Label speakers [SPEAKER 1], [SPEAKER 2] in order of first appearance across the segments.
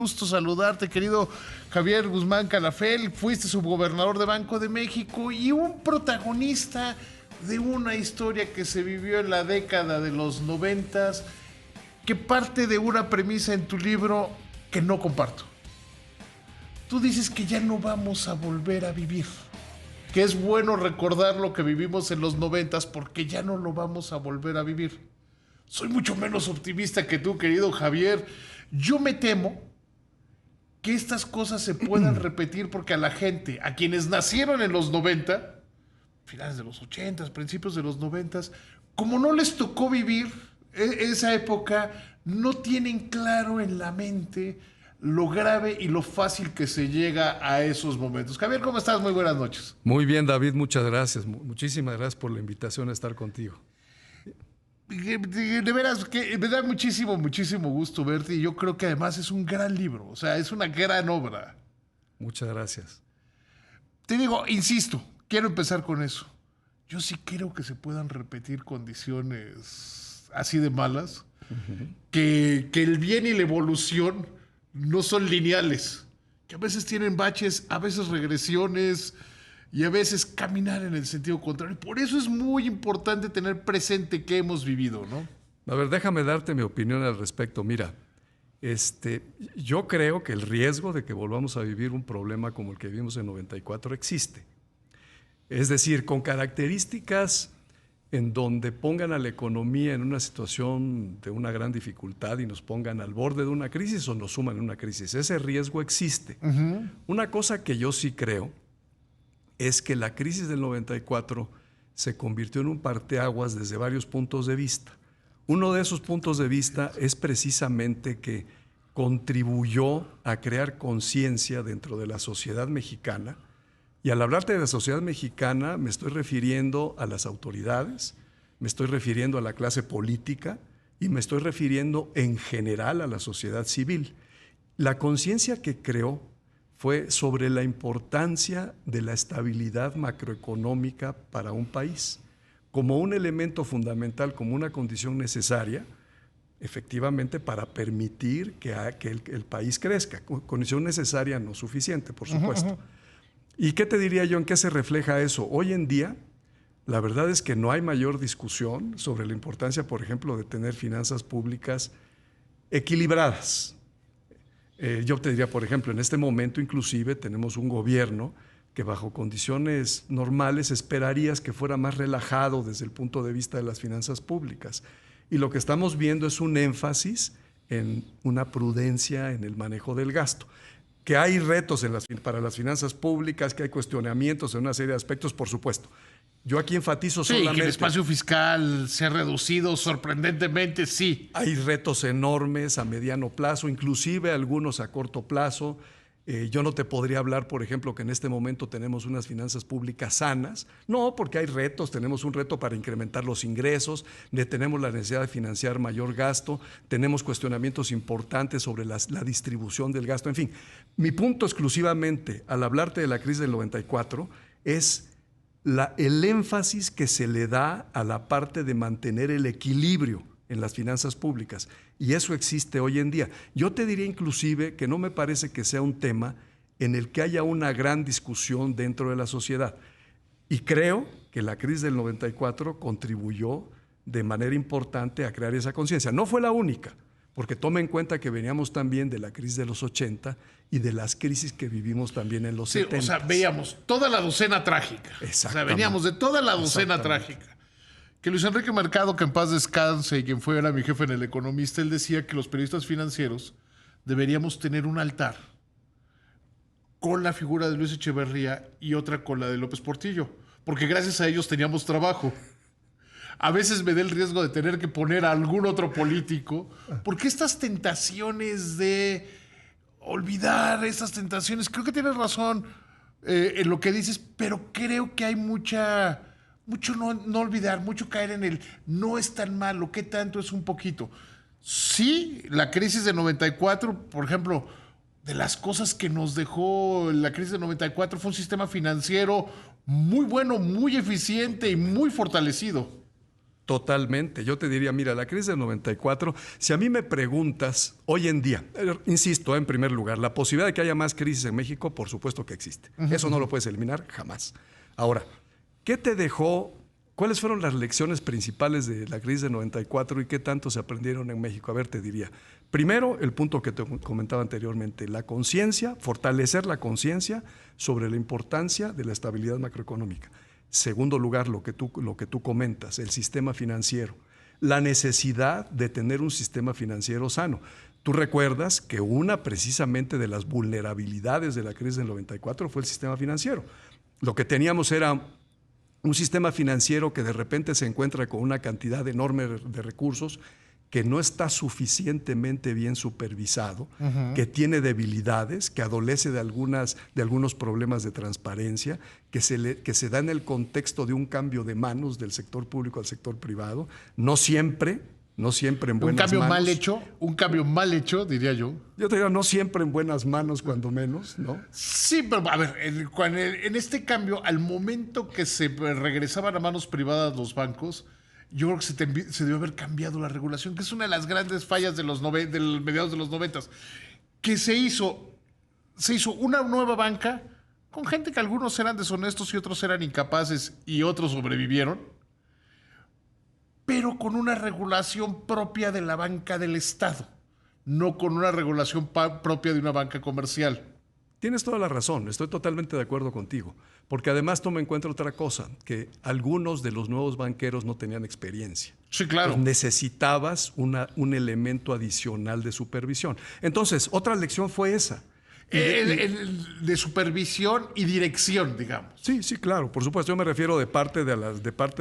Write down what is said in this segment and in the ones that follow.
[SPEAKER 1] Gusto saludarte, querido Javier Guzmán Calafel. Fuiste subgobernador de Banco de México y un protagonista de una historia que se vivió en la década de los 90, que parte de una premisa en tu libro que no comparto. Tú dices que ya no vamos a volver a vivir, que es bueno recordar lo que vivimos en los 90 porque ya no lo vamos a volver a vivir. Soy mucho menos optimista que tú, querido Javier. Yo me temo que estas cosas se puedan repetir porque a la gente, a quienes nacieron en los 90, finales de los 80, principios de los 90, como no les tocó vivir esa época, no tienen claro en la mente lo grave y lo fácil que se llega a esos momentos. Javier, ¿cómo estás? Muy buenas noches.
[SPEAKER 2] Muy bien, David, muchas gracias. Muchísimas gracias por la invitación a estar contigo.
[SPEAKER 1] De veras, que me da muchísimo gusto verte y yo creo que además es un gran libro, o sea, es una gran obra.
[SPEAKER 2] Muchas gracias.
[SPEAKER 1] Te digo, insisto, quiero empezar con eso. Yo sí creo que se puedan repetir condiciones así de malas, que el bien y la evolución no son lineales, que a veces tienen baches, a veces regresiones y a veces caminar en el sentido contrario. Por eso es muy importante tener presente qué hemos vivido, ¿no?
[SPEAKER 2] A ver, déjame darte mi opinión al respecto. Mira, yo creo que el riesgo de que volvamos a vivir un problema como el que vivimos en 94 existe. Es decir, con características en donde pongan a la economía en una situación de una gran dificultad y nos pongan al borde de una crisis o nos suman en una crisis. Ese riesgo existe. Una cosa que yo sí creo es que la crisis del 94 se convirtió en un parteaguas desde varios puntos de vista. Uno de esos puntos de vista es precisamente que contribuyó a crear conciencia dentro de la sociedad mexicana. Y al hablarte de la sociedad mexicana me estoy refiriendo a las autoridades, me estoy refiriendo a la clase política y me estoy refiriendo en general a la sociedad civil. La conciencia que creó fue sobre la importancia de la estabilidad macroeconómica para un país, como un elemento fundamental, como una condición necesaria, efectivamente, para permitir que el país crezca. Condición necesaria, no suficiente, por supuesto. ¿Y qué te diría yo en qué se refleja eso? Hoy en día, la verdad es que no hay mayor discusión sobre la importancia, por ejemplo, de tener finanzas públicas equilibradas. Yo te diría, por ejemplo, en este momento inclusive tenemos un gobierno que bajo condiciones normales esperarías que fuera más relajado desde el punto de vista de las finanzas públicas. Y lo que estamos viendo es un énfasis en una prudencia en el manejo del gasto. Que hay retos para las finanzas públicas, que hay cuestionamientos en una serie de aspectos, por supuesto. Yo aquí enfatizo solamente...
[SPEAKER 1] que el espacio fiscal se ha reducido sorprendentemente, sí.
[SPEAKER 2] Hay retos enormes a mediano plazo, inclusive algunos a corto plazo. Yo no te podría hablar, por ejemplo, que en este momento tenemos unas finanzas públicas sanas. No, porque hay retos. Tenemos un reto para incrementar los ingresos, tenemos la necesidad de financiar mayor gasto, tenemos cuestionamientos importantes sobre la distribución del gasto. En fin, mi punto exclusivamente al hablarte de la crisis del 94 es el énfasis que se le da a la parte de mantener el equilibrio en las finanzas públicas. Y eso existe hoy en día. Yo te diría inclusive que no me parece que sea un tema en el que haya una gran discusión dentro de la sociedad. Y creo que la crisis del 94 contribuyó de manera importante a crear esa conciencia. No fue la única, porque toma en cuenta que veníamos también de la crisis de los 80 y de las crisis que vivimos también en los 70.
[SPEAKER 1] O sea, veíamos toda la docena trágica. O sea, veníamos de toda la docena trágica. Que Luis Enrique Mercado, que en paz descanse, y quien fuera mi jefe en El Economista, él decía que los periodistas financieros deberíamos tener un altar con la figura de Luis Echeverría y otra con la de López Portillo, porque gracias a ellos teníamos trabajo. A veces me da el riesgo de tener que poner a algún otro político, porque estas tentaciones de olvidar, estas tentaciones, creo que tienes razón en lo que dices, pero creo que hay mucho no olvidar, mucho caer en el no es tan malo, ¿qué tanto es un poquito? Sí, la crisis de 94, por ejemplo, de las cosas que nos dejó la crisis de 94 fue un sistema financiero muy bueno, muy eficiente y muy fortalecido.
[SPEAKER 2] Totalmente. Yo te diría, mira, la crisis del 94, si a mí me preguntas hoy en día, insisto, en primer lugar, la posibilidad de que haya más crisis en México, por supuesto que existe. Eso no lo puedes eliminar jamás. Ahora, ¿qué te dejó? ¿Cuáles fueron las lecciones principales de la crisis del 94 y qué tanto se aprendieron en México? A ver, te diría. Primero, el punto que te comentaba anteriormente, la conciencia, fortalecer la conciencia sobre la importancia de la estabilidad macroeconómica. Segundo lugar, lo que tú comentas, el sistema financiero, la necesidad de tener un sistema financiero sano. Tú recuerdas que una precisamente de las vulnerabilidades de la crisis del 94 fue el sistema financiero. Lo que teníamos era un sistema financiero que de repente se encuentra con una cantidad enorme de recursos que no está suficientemente bien supervisado, que tiene debilidades, que adolece de algunos problemas de transparencia, que se da en el contexto de un cambio de manos del sector público al sector privado, no siempre en buenas manos.
[SPEAKER 1] Un cambio mal hecho, diría yo.
[SPEAKER 2] Yo te digo, no siempre en buenas manos, cuando menos, ¿no?
[SPEAKER 1] Sí, pero a ver, en este cambio, al momento que se regresaban a manos privadas los bancos, yo creo que se debió haber cambiado la regulación, que es una de las grandes fallas de del mediados de los 90, que se hizo una nueva banca con gente que algunos eran deshonestos y otros eran incapaces y otros sobrevivieron, pero con una regulación propia de la banca del Estado, no con una regulación propia de una banca comercial.
[SPEAKER 2] Tienes toda la razón, estoy totalmente de acuerdo contigo, porque además toma en cuenta otra cosa, que algunos de los nuevos banqueros no tenían experiencia.
[SPEAKER 1] Sí, claro.
[SPEAKER 2] Entonces necesitabas un elemento adicional de supervisión. Entonces, otra lección fue esa.
[SPEAKER 1] De supervisión y dirección, digamos.
[SPEAKER 2] Sí, sí, claro, por supuesto. Yo me refiero de parte de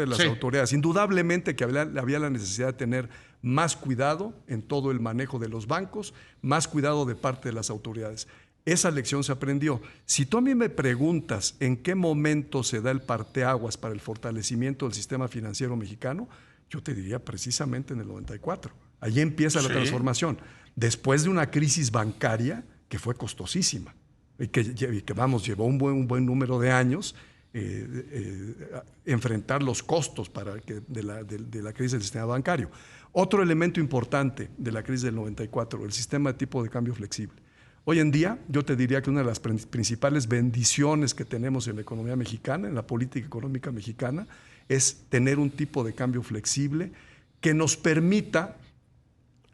[SPEAKER 2] las
[SPEAKER 1] Sí.
[SPEAKER 2] autoridades. Indudablemente que había la necesidad de tener más cuidado en todo el manejo de los bancos, más cuidado de parte de las autoridades. Esa lección se aprendió. Si tú a mí me preguntas en qué momento se da el parteaguas para el fortalecimiento del sistema financiero mexicano, yo te diría precisamente en el 94. Allí empieza la transformación. Después de una crisis bancaria que fue costosísima y que vamos, llevó un buen número de años enfrentar los costos de la crisis del sistema bancario. Otro elemento importante de la crisis del 94, el sistema de tipo de cambio flexible. Hoy en día, yo te diría que una de las principales bendiciones que tenemos en la economía mexicana, en la política económica mexicana, es tener un tipo de cambio flexible que nos permita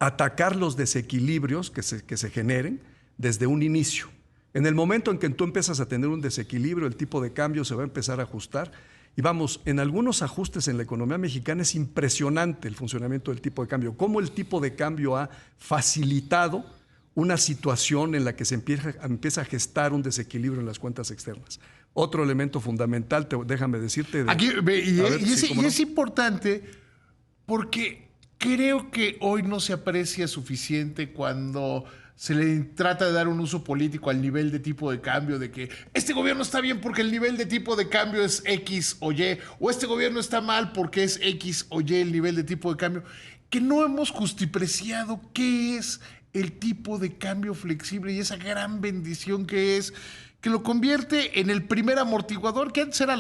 [SPEAKER 2] atacar los desequilibrios que se generen desde un inicio. En el momento en que tú empiezas a tener un desequilibrio, el tipo de cambio se va a empezar a ajustar. Y vamos, en algunos ajustes en la economía mexicana es impresionante el funcionamiento del tipo de cambio. Cómo el tipo de cambio ha facilitado una situación en la que se empieza a gestar un desequilibrio en las cuentas externas. Otro elemento fundamental, déjame decirte...
[SPEAKER 1] Es importante porque creo que hoy no se aprecia suficiente cuando se le trata de dar un uso político al nivel de tipo de cambio, de que este gobierno está bien porque el nivel de tipo de cambio es X o Y, o este gobierno está mal porque es X o Y el nivel de tipo de cambio, que no hemos justipreciado qué es el tipo de cambio flexible y esa gran bendición que es, que lo convierte en el primer amortiguador, que antes era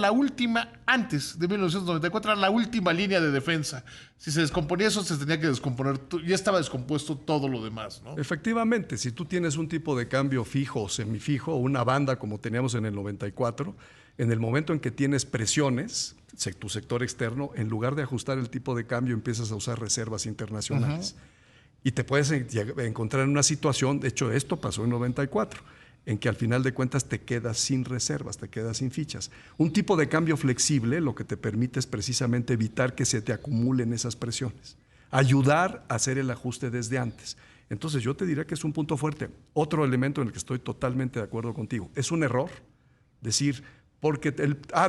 [SPEAKER 1] antes de 1994, era la última línea de defensa. Si se descomponía eso, se tenía que descomponer, ya estaba descompuesto todo lo demás, ¿no?
[SPEAKER 2] Efectivamente, si tú tienes un tipo de cambio fijo o semifijo, o una banda como teníamos en el 94, en el momento en que tienes presiones, tu sector externo, en lugar de ajustar el tipo de cambio, empiezas a usar reservas internacionales. Y te puedes encontrar en una situación, de hecho esto pasó en 94, en que al final de cuentas te quedas sin reservas, te quedas sin fichas. Un tipo de cambio flexible lo que te permite es precisamente evitar que se te acumulen esas presiones, ayudar a hacer el ajuste desde antes. Entonces yo te diría que es un punto fuerte. Otro elemento en el que estoy totalmente de acuerdo contigo, es un error decir, porque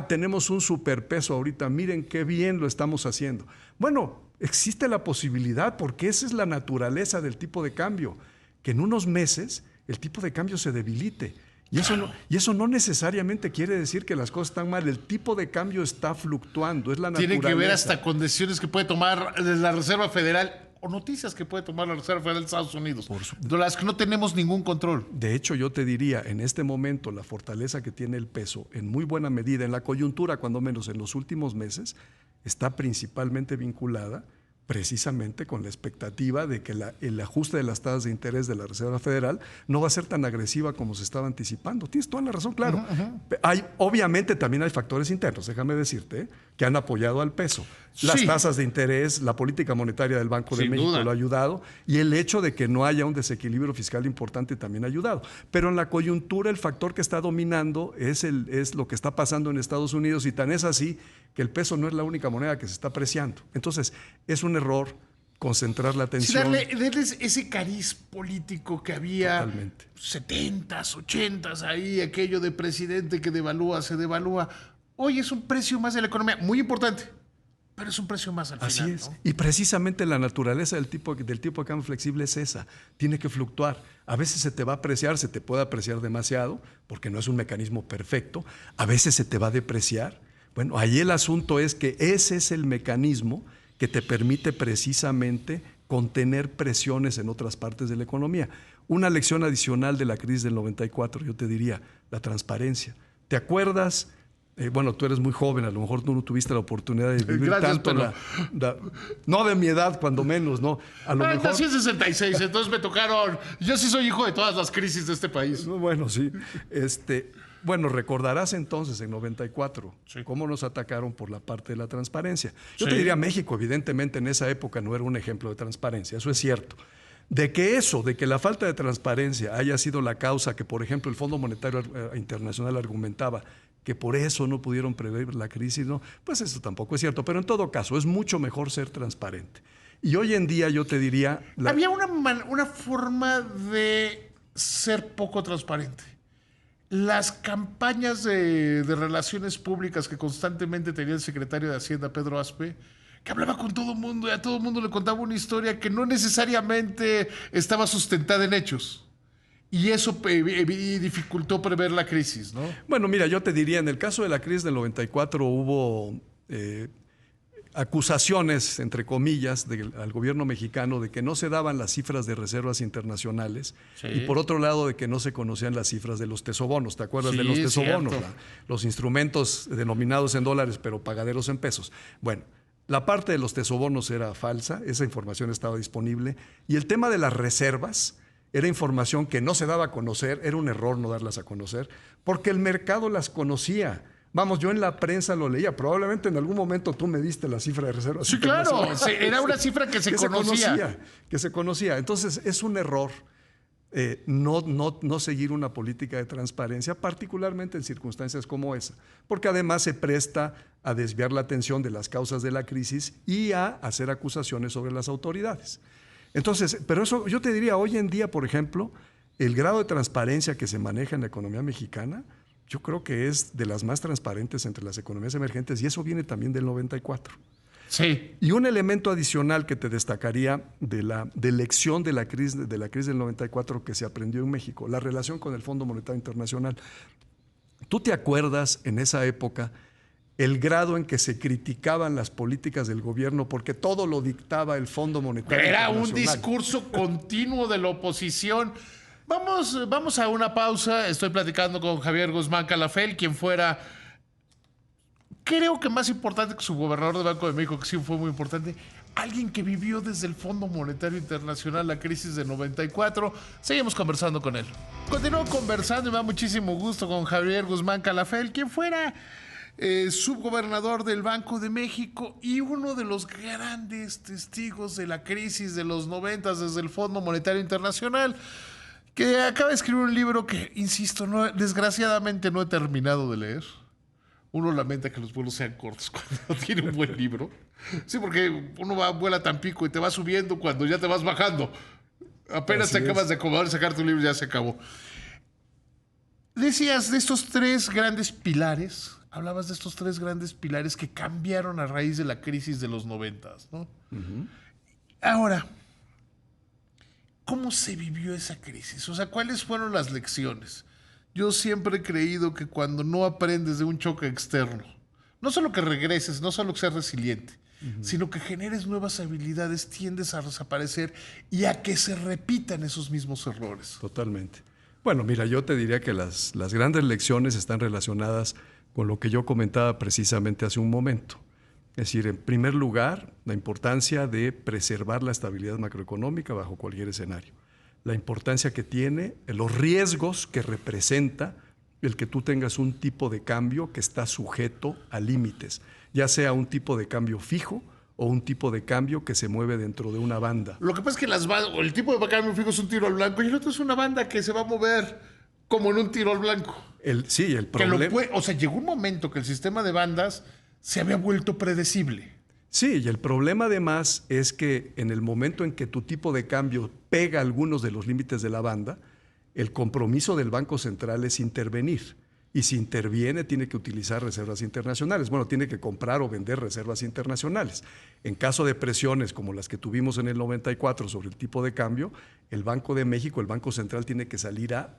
[SPEAKER 2] tenemos un superpeso ahorita, miren qué bien lo estamos haciendo. Bueno, existe la posibilidad, porque esa es la naturaleza del tipo de cambio, que en unos meses el tipo de cambio se debilite. Y eso no necesariamente quiere decir que las cosas están mal. El tipo de cambio está fluctuando, es la naturaleza.
[SPEAKER 1] Tiene que ver hasta con decisiones que puede tomar la Reserva Federal o noticias que puede tomar la Reserva Federal de Estados Unidos, de las que no tenemos ningún control.
[SPEAKER 2] De hecho, yo te diría, en este momento, la fortaleza que tiene el peso, en muy buena medida, en la coyuntura, cuando menos en los últimos meses, está principalmente vinculada precisamente con la expectativa de que el ajuste de las tasas de interés de la Reserva Federal no va a ser tan agresiva como se estaba anticipando. Tienes toda la razón, claro. Obviamente también hay factores internos, déjame decirte, que han apoyado al peso. Las tasas de interés, la política monetaria del Banco de México lo ha ayudado, y el hecho de que no haya un desequilibrio fiscal importante también ha ayudado. Pero en la coyuntura el factor que está dominando es lo que está pasando en Estados Unidos, y tan es así que el peso no es la única moneda que se está apreciando. Entonces, es un error concentrar la atención.
[SPEAKER 1] Sí, darles ese cariz político que había.
[SPEAKER 2] Totalmente.
[SPEAKER 1] 70s, 80s, ahí aquello de presidente que devalúa, se devalúa. Hoy es un precio más de la economía, muy importante, pero es un precio más al final.
[SPEAKER 2] Así es.
[SPEAKER 1] ¿No?
[SPEAKER 2] Y precisamente la naturaleza del tipo de cambio flexible es esa. Tiene que fluctuar. A veces se te va a apreciar, se te puede apreciar demasiado, porque no es un mecanismo perfecto. A veces se te va a depreciar. Bueno, ahí el asunto es que ese es el mecanismo que te permite precisamente contener presiones en otras partes de la economía. Una lección adicional de la crisis del 94, yo te diría, la transparencia. ¿Te acuerdas? Bueno, tú eres muy joven, a lo mejor tú no tuviste la oportunidad de vivir tanto. No de mi edad, cuando menos, ¿no? A lo mejor...
[SPEAKER 1] Nací en 66, entonces me tocaron... Yo sí soy hijo de todas las crisis de este país.
[SPEAKER 2] Bueno, sí. Bueno, recordarás entonces en 94 cómo nos atacaron por la parte de la transparencia. Yo te diría, México evidentemente en esa época no era un ejemplo de transparencia, eso es cierto. De que la falta de transparencia haya sido la causa que, por ejemplo, el Fondo Monetario Internacional argumentaba que por eso no pudieron prever la crisis, ¿no? Pues eso tampoco es cierto, pero en todo caso es mucho mejor ser transparente. Y hoy en día yo te diría...
[SPEAKER 1] Había una forma de ser poco transparente. Las campañas de relaciones públicas que constantemente tenía el secretario de Hacienda, Pedro Aspe, que hablaba con todo el mundo y a todo el mundo le contaba una historia que no necesariamente estaba sustentada en hechos. Y eso dificultó prever la crisis, ¿no?
[SPEAKER 2] Bueno, mira, yo te diría, en el caso de la crisis del 94 hubo acusaciones, entre comillas, al gobierno mexicano de que no se daban las cifras de reservas internacionales y por otro lado de que no se conocían las cifras de los tesobonos. ¿Te acuerdas de los tesobonos? Los instrumentos denominados en dólares pero pagaderos en pesos. Bueno, la parte de los tesobonos era falsa, esa información estaba disponible, y el tema de las reservas era información que no se daba a conocer, era un error no darlas a conocer, porque el mercado las conocía. Vamos, yo en la prensa lo leía, probablemente en algún momento tú me diste la cifra de reservas.
[SPEAKER 1] Sí, claro, era una cifra que se conocía.
[SPEAKER 2] Que se conocía. Entonces es un error no seguir una política de transparencia, particularmente en circunstancias como esa, porque además se presta a desviar la atención de las causas de la crisis y a hacer acusaciones sobre las autoridades. Entonces, pero eso yo te diría, hoy en día, por ejemplo, el grado de transparencia que se maneja en la economía mexicana, yo creo que es de las más transparentes entre las economías emergentes, y eso viene también del 94.
[SPEAKER 1] Sí.
[SPEAKER 2] Y un elemento adicional que te destacaría de lección de la crisis del 94 que se aprendió en México, la relación con el Fondo Monetario Internacional. ¿Tú te acuerdas en esa época el grado en que se criticaban las políticas del gobierno porque todo lo dictaba el Fondo Monetario Internacional?
[SPEAKER 1] Era un discurso continuo de la oposición. Vamos a una pausa. Estoy platicando con Javier Guzmán Calafel, quien fuera, creo que más importante que su gobernador de Banco de México, que sí fue muy importante, alguien que vivió desde el Fondo Monetario Internacional la crisis de 94. Seguimos conversando con él. Continúo conversando y me da muchísimo gusto con Javier Guzmán Calafel, quien fuera subgobernador del Banco de México y uno de los grandes testigos de la crisis de los 90 desde el Fondo Monetario Internacional, que acaba de escribir un libro que, insisto, desgraciadamente no he terminado de leer. Uno lamenta que los vuelos sean cortos cuando tiene un buen libro. Sí, porque uno vuela a Tampico y te va subiendo cuando ya te vas bajando. Apenas te acabas de acomodar y sacar tu libro, ya se acabó. Decías de estos tres grandes pilares, hablabas de estos tres grandes pilares que cambiaron a raíz de la crisis de los 90, ¿no? Uh-huh. Ahora, ¿cómo se vivió esa crisis? O sea, ¿cuáles fueron las lecciones? Yo siempre he creído que cuando no aprendes de un choque externo, no solo que regreses, no solo que seas resiliente, sino que generes nuevas habilidades, tiendes a desaparecer y a que se repitan esos mismos errores.
[SPEAKER 2] Totalmente. Bueno, mira, yo te diría que las grandes lecciones están relacionadas con lo que yo comentaba precisamente hace un momento. Es decir, en primer lugar, la importancia de preservar la estabilidad macroeconómica bajo cualquier escenario. La importancia que tiene, los riesgos que representa el que tú tengas un tipo de cambio que está sujeto a límites, ya sea un tipo de cambio fijo o un tipo de cambio que se mueve dentro de una banda.
[SPEAKER 1] Lo que pasa es que el tipo de cambio fijo es un tiro al blanco y el otro es una banda que se va a mover como en un tiro al blanco.
[SPEAKER 2] Sí, el problema...
[SPEAKER 1] O sea, llegó un momento que el sistema de bandas se había vuelto predecible.
[SPEAKER 2] Sí, y el problema además es que en el momento en que tu tipo de cambio pega algunos de los límites de la banda, el compromiso del Banco Central es intervenir. Y si interviene, tiene que utilizar reservas internacionales. Bueno, tiene que comprar o vender reservas internacionales. En caso de presiones como las que tuvimos en el 94 sobre el tipo de cambio, el Banco de México, el Banco Central, tiene que salir a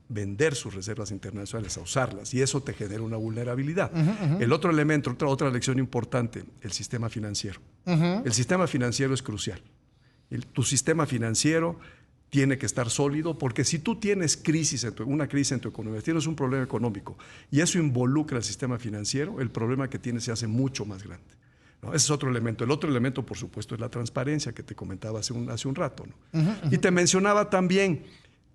[SPEAKER 2] vender sus reservas internacionales, a usarlas, y eso te genera una vulnerabilidad. El otro elemento, otra lección importante, el sistema financiero. El sistema financiero es crucial. Tu sistema financiero tiene que estar sólido, porque si tú tienes una crisis en tu economía, tienes un problema económico y eso involucra al sistema financiero, el problema que tienes se hace mucho más grande, ¿no? Ese es otro elemento. El otro elemento, por supuesto, es la transparencia que te comentaba hace un rato, ¿no? Y te mencionaba también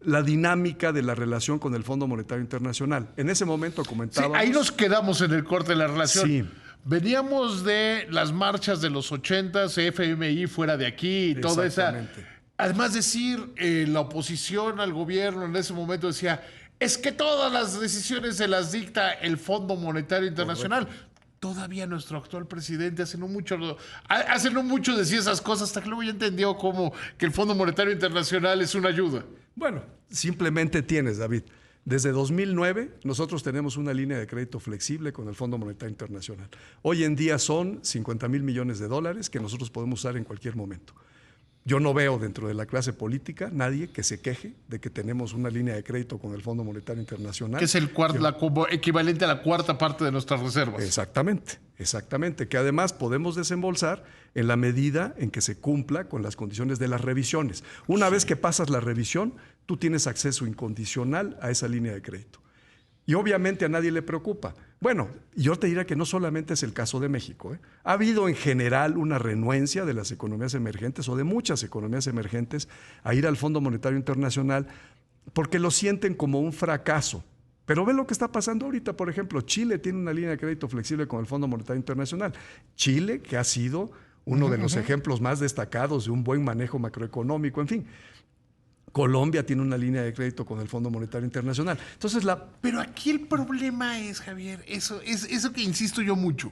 [SPEAKER 2] la dinámica de la relación con el Fondo Monetario Internacional. En ese momento comentábamos...
[SPEAKER 1] Sí, ahí nos quedamos en el corte de la relación.
[SPEAKER 2] Sí.
[SPEAKER 1] Veníamos de las marchas de los 80s, FMI fuera de aquí y toda esa... Además decir, la oposición al gobierno en ese momento decía, es que todas las decisiones se las dicta el Fondo Monetario Internacional. Correcto. Todavía nuestro actual presidente hace no mucho decía esas cosas, hasta que luego ya entendió cómo que el Fondo Monetario Internacional es una ayuda.
[SPEAKER 2] Bueno, simplemente David. Desde 2009 nosotros tenemos una línea de crédito flexible con el Fondo Monetario Internacional. Hoy en día son $50,000 millones que nosotros podemos usar en cualquier momento. Yo no veo dentro de la clase política nadie que se queje de que tenemos una línea de crédito con el Fondo Monetario Internacional.
[SPEAKER 1] Que es el equivalente a la cuarta parte de nuestras reservas.
[SPEAKER 2] Exactamente. Que además podemos desembolsar en la medida en que se cumpla con las condiciones de las revisiones. Una vez que pasas la revisión, tú tienes acceso incondicional a esa línea de crédito. Y obviamente a nadie le preocupa. Bueno, yo te diría que no solamente es el caso de México, ¿eh? Ha habido en general una renuencia de las economías emergentes o de muchas economías emergentes a ir al Fondo Monetario Internacional porque lo sienten como un fracaso. Pero ve lo que está pasando ahorita. Por ejemplo, Chile tiene una línea de crédito flexible con el Fondo Monetario Internacional. Chile, que ha sido uno de los ejemplos más destacados de un buen manejo macroeconómico, en fin. Colombia tiene una línea de crédito con el Fondo Monetario Internacional. Entonces,
[SPEAKER 1] Pero aquí el problema es, Javier, eso que insisto yo mucho,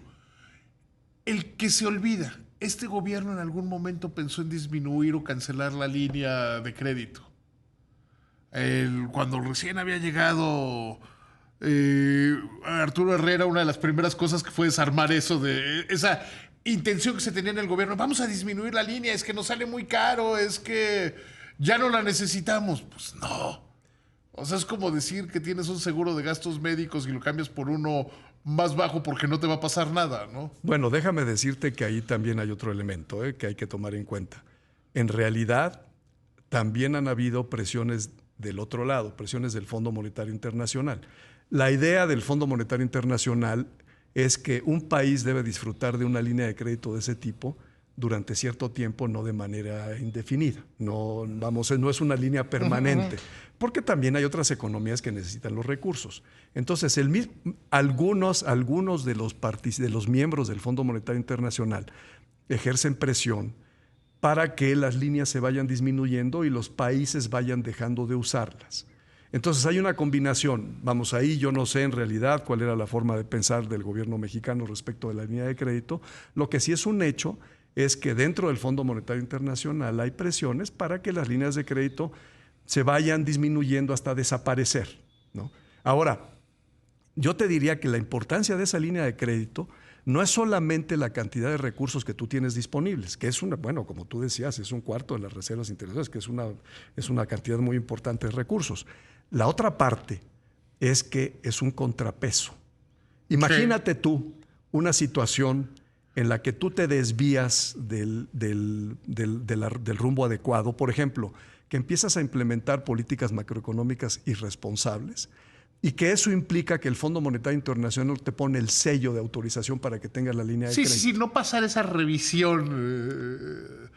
[SPEAKER 1] el que se olvida. Este gobierno en algún momento pensó en disminuir o cancelar la línea de crédito. Cuando recién había llegado Arturo Herrera, una de las primeras cosas que fue desarmar eso de esa intención que se tenía en el gobierno. Vamos a disminuir la línea, es que nos sale muy caro, es que ya no la necesitamos. Pues no. O sea, es como decir que tienes un seguro de gastos médicos y lo cambias por uno más bajo porque no te va a pasar nada, ¿no?
[SPEAKER 2] Bueno, déjame decirte que ahí también hay otro elemento que hay que tomar en cuenta. En realidad, también han habido presiones del otro lado, presiones del Fondo Monetario Internacional. La idea del Fondo Monetario Internacional es que un país debe disfrutar de una línea de crédito de ese tipo durante cierto tiempo, no de manera indefinida. No es una línea permanente, porque también hay otras economías que necesitan los recursos. Entonces, algunos de los miembros del Fondo Monetario Internacional ejercen presión para que las líneas se vayan disminuyendo y los países vayan dejando de usarlas. Entonces hay una combinación. Vamos, ahí yo no sé en realidad cuál era la forma de pensar del gobierno mexicano respecto de la línea de crédito. Lo que sí es un hecho es que dentro del Fondo Monetario Internacional hay presiones para que las líneas de crédito se vayan disminuyendo hasta desaparecer, ¿no? Ahora, yo te diría que la importancia de esa línea de crédito no es solamente la cantidad de recursos que tú tienes disponibles, que es como tú decías, es un cuarto de las reservas internacionales, que es una cantidad muy importante de recursos. La otra parte es que es un contrapeso. Imagínate tú una situación en la que tú te desvías del rumbo adecuado, por ejemplo, que empiezas a implementar políticas macroeconómicas irresponsables, y que eso implica que el Fondo Monetario Internacional te pone el sello de autorización para que tengas la línea de crédito.
[SPEAKER 1] Sí, no pasar esa revisión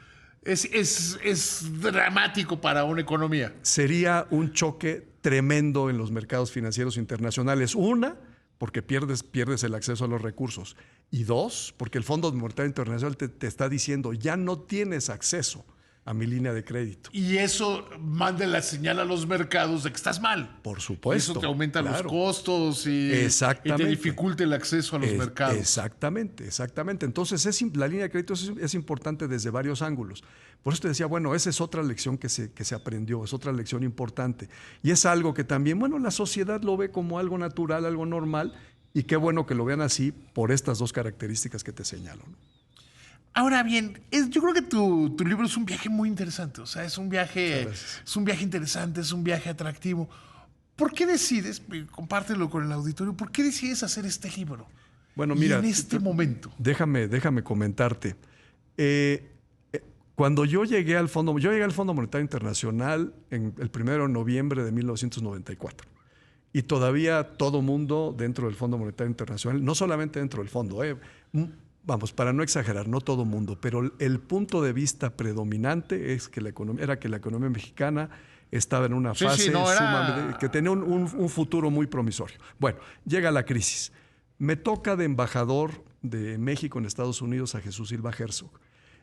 [SPEAKER 1] es dramático para una economía.
[SPEAKER 2] Sería un choque tremendo en los mercados financieros internacionales. Una, porque pierdes el acceso a los recursos. Y dos, porque el Fondo Monetario Internacional te está diciendo, ya no tienes acceso a mi línea de crédito.
[SPEAKER 1] Y eso manda la señal a los mercados de que estás mal.
[SPEAKER 2] Por supuesto.
[SPEAKER 1] Y eso te aumenta los costos y te dificulta el acceso a los mercados.
[SPEAKER 2] Exactamente. Entonces, la línea de crédito es importante desde varios ángulos. Por eso te decía, bueno, esa es otra lección que se aprendió, es otra lección importante. Y es algo que también, bueno, la sociedad lo ve como algo natural, algo normal, y qué bueno que lo vean así por estas dos características que te señalo, ¿no?
[SPEAKER 1] Ahora bien, yo creo que tu libro es un viaje muy interesante. O sea, es un viaje interesante, es un viaje atractivo. ¿Por qué decides, compártelo con el auditorio, por qué decides hacer este libro?
[SPEAKER 2] Bueno, mira,
[SPEAKER 1] en este momento.
[SPEAKER 2] Déjame comentarte. Cuando yo llegué al Fondo Monetario Internacional el 1 de noviembre de 1994. Y todavía todo mundo dentro del Fondo Monetario Internacional, no solamente dentro del fondo, vamos, para no exagerar, no todo mundo, pero el punto de vista predominante es que era que la economía mexicana estaba en una fase que tenía un futuro muy promisorio. Bueno, llega la crisis. Me toca de embajador de México en Estados Unidos a Jesús Silva Herzog.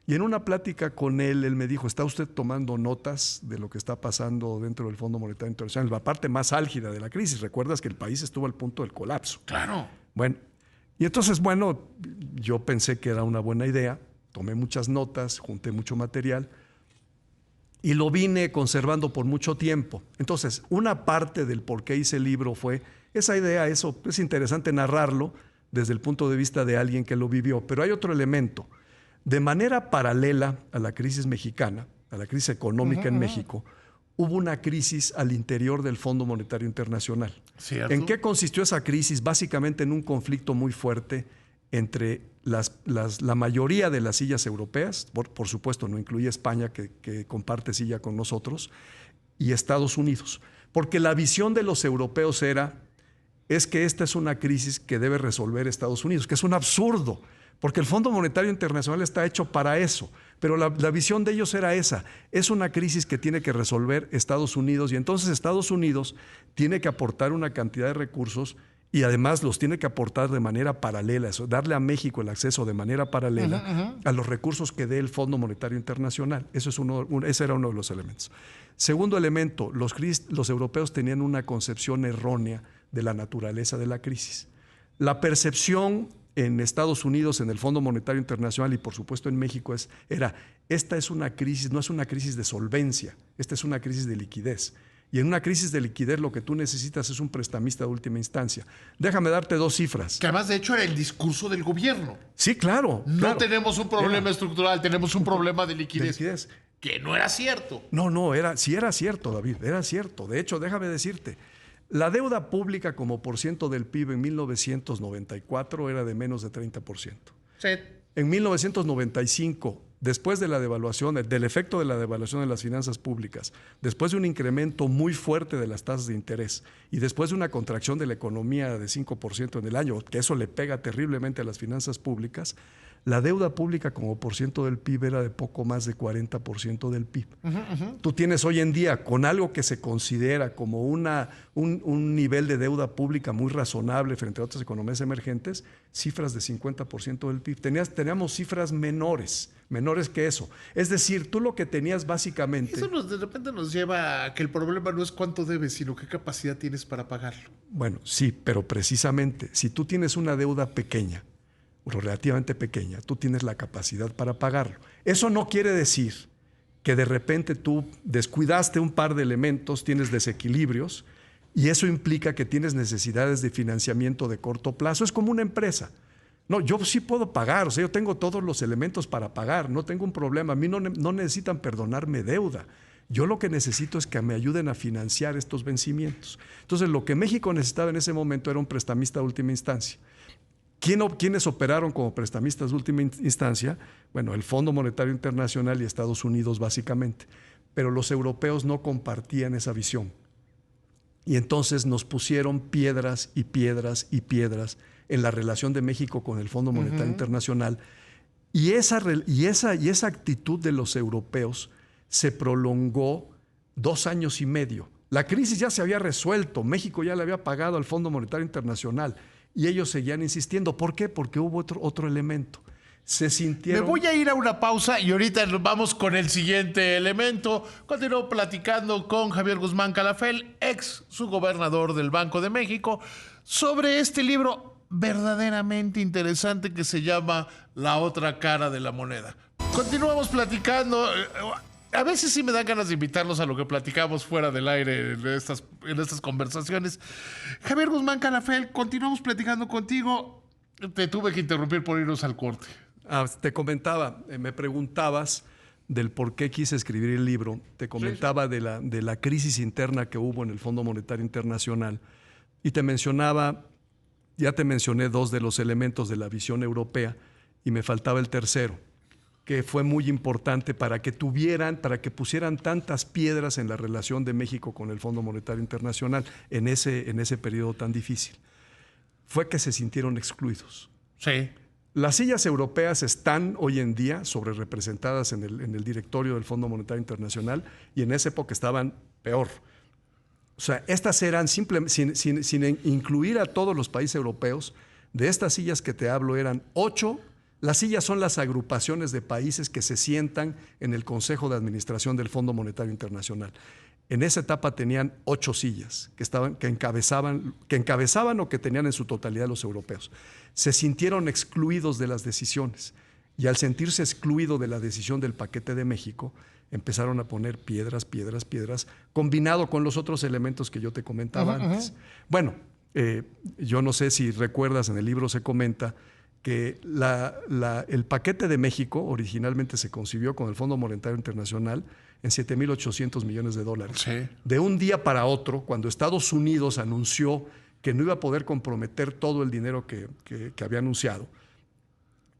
[SPEAKER 2] Y en una plática con él me dijo, ¿está usted tomando notas de lo que está pasando dentro del Fondo Monetario Internacional? La parte más álgida de la crisis. Recuerdas que el país estuvo al punto del colapso.
[SPEAKER 1] Claro.
[SPEAKER 2] Bueno, y entonces, bueno, yo pensé que era una buena idea, tomé muchas notas, junté mucho material y lo vine conservando por mucho tiempo. Entonces, una parte del por qué hice el libro fue esa idea, eso es interesante narrarlo desde el punto de vista de alguien que lo vivió. Pero hay otro elemento. De manera paralela a la crisis mexicana, a la crisis económica en México, hubo una crisis al interior del Fondo Monetario Internacional.
[SPEAKER 1] ¿Cierto?
[SPEAKER 2] ¿En qué consistió esa crisis? Básicamente en un conflicto muy fuerte entre la mayoría de las sillas europeas, por supuesto no incluye España, que comparte silla con nosotros, y Estados Unidos. Porque la visión de los europeos es que esta es una crisis que debe resolver Estados Unidos, que es un absurdo. Porque el Fondo Monetario Internacional está hecho para eso, pero la visión de ellos era esa. Es una crisis que tiene que resolver Estados Unidos y entonces Estados Unidos tiene que aportar una cantidad de recursos y además los tiene que aportar de manera paralela, darle a México el acceso de manera paralela a los recursos que dé el Fondo Monetario Internacional. Ese era uno de los elementos. Segundo elemento, los europeos tenían una concepción errónea de la naturaleza de la crisis. La percepción en Estados Unidos, en el Fondo Monetario Internacional y por supuesto en México esta es una crisis, no es una crisis de solvencia, esta es una crisis de liquidez. Y en una crisis de liquidez lo que tú necesitas es un prestamista de última instancia. Déjame darte dos cifras.
[SPEAKER 1] Que además de hecho era el discurso del gobierno.
[SPEAKER 2] Sí, claro.
[SPEAKER 1] No tenemos un problema estructural, tenemos un problema de liquidez. Que no era cierto.
[SPEAKER 2] No, sí era cierto, David, era cierto. De hecho, déjame decirte, la deuda pública como % del PIB en 1994 era de menos de 30%.
[SPEAKER 1] Sí.
[SPEAKER 2] En 1995, después de la devaluación, del efecto de la devaluación de las finanzas públicas, después de un incremento muy fuerte de las tasas de interés y después de una contracción de la economía de 5% en el año, que eso le pega terriblemente a las finanzas públicas, la deuda pública como % del PIB era de poco más de 40% del PIB. Tú tienes hoy en día, con algo que se considera como un nivel de deuda pública muy razonable frente a otras economías emergentes, cifras de 50% del PIB. Teníamos cifras menores que eso. Es decir, tú lo que tenías básicamente...
[SPEAKER 1] Eso de repente nos lleva a que el problema no es cuánto debes, sino qué capacidad tienes para pagarlo.
[SPEAKER 2] Bueno, sí, pero precisamente, si tú tienes una deuda pequeña, relativamente pequeña, tú tienes la capacidad para pagarlo. Eso no quiere decir que de repente tú descuidaste un par de elementos, tienes desequilibrios y eso implica que tienes necesidades de financiamiento de corto plazo. Es como una empresa. No, yo sí puedo pagar, o sea, yo tengo todos los elementos para pagar, no tengo un problema. A mí no necesitan perdonarme deuda. Yo lo que necesito es que me ayuden a financiar estos vencimientos. Entonces, lo que México necesitaba en ese momento era un prestamista de última instancia. ¿Quiénes operaron como prestamistas de última instancia? Bueno, el Fondo Monetario Internacional y Estados Unidos básicamente, pero los europeos no compartían esa visión. Y entonces nos pusieron piedras y piedras y piedras en la relación de México con el Fondo Monetario Internacional. Y esa actitud de los europeos se prolongó 2 años y medio. La crisis ya se había resuelto, México ya le había pagado al Fondo Monetario Internacional y ellos seguían insistiendo. ¿Por qué? Porque hubo otro elemento. Se sintieron...
[SPEAKER 1] Me voy a ir a una pausa y ahorita nos vamos con el siguiente elemento. Continúo platicando con Javier Guzmán Calafel, ex subgobernador del Banco de México, sobre este libro verdaderamente interesante que se llama La otra cara de la moneda. Continuamos platicando. A veces sí me dan ganas de invitarlos a lo que platicamos fuera del aire en estas conversaciones. Javier Guzmán Calafel, continuamos platicando contigo. Te tuve que interrumpir por irnos al corte.
[SPEAKER 2] Te comentaba, me preguntabas del por qué quise escribir el libro. Te comentaba de la crisis interna que hubo en el Fondo Monetario Internacional y te mencionaba, ya te mencioné 2 de los elementos de la visión europea y me faltaba el tercero, que fue muy importante para que pusieran tantas piedras en la relación de México con el Fondo Monetario Internacional en ese periodo tan difícil. Fue que se sintieron excluidos.
[SPEAKER 1] Sí.
[SPEAKER 2] Las sillas europeas están hoy en día sobrerepresentadas en el directorio del Fondo Monetario Internacional y en esa época estaban peor. O sea, estas eran simplemente, sin incluir a todos los países europeos, de estas sillas que te hablo eran 8. Las sillas son las agrupaciones de países que se sientan en el Consejo de Administración del Fondo Monetario Internacional. En esa etapa tenían 8 sillas que encabezaban o que tenían en su totalidad los europeos. Se sintieron excluidos de las decisiones y al sentirse excluido de la decisión del paquete de México, empezaron a poner piedras, combinado con los otros elementos que yo te comentaba antes. Bueno, yo no sé si recuerdas, en el libro se comenta que el paquete de México originalmente se concibió con el Fondo Monetario Internacional en $7,800 millones.
[SPEAKER 1] Sí.
[SPEAKER 2] De un día para otro, cuando Estados Unidos anunció que no iba a poder comprometer todo el dinero que había anunciado,